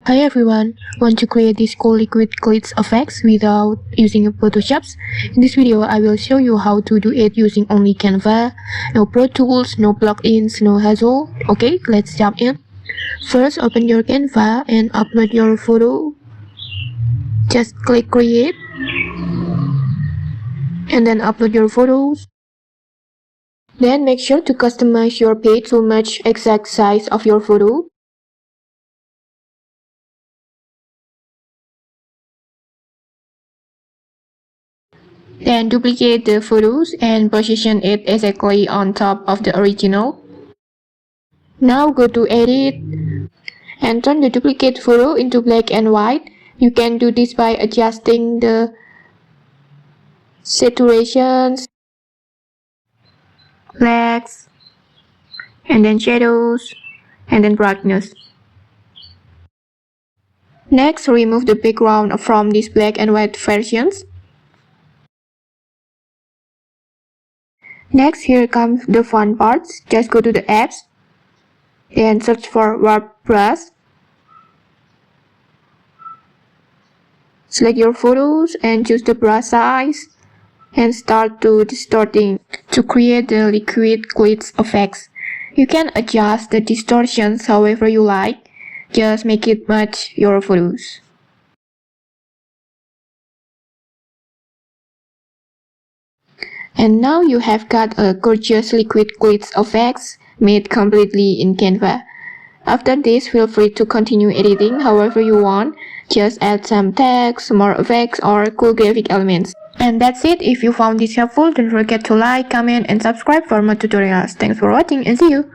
Hi everyone, want to create this cool liquid glitz effects without using Photoshop? In this video, I will show you how to do it using only Canva. No Pro Tools, no plugins, no hassle. Okay, let's jump in. First, open your Canva and upload your photo. Just click create and then upload your photos. Then make sure to customize your page to match exact size of your photo. Then duplicate the photos and position it exactly on top of the original. Now go to edit and turn the duplicate photo into black and white. You can do this by adjusting the saturations, blacks, and then shadows, and then brightness. Next, remove the background from these black and white versions. Next, here comes the fun parts. Just go to the apps, then search for warp brush. Select your photos and choose the brush size and start to distorting to create the liquid glitz effects. You can adjust the distortions however you like, just make it match your photos. And now you have got a gorgeous liquid glitz effects made completely in Canva. After this, feel free to continue editing however you want. Just add some text, more effects, or cool graphic elements. And that's it. If you found this helpful, don't forget to like, comment, and subscribe for more tutorials. Thanks for watching and see you!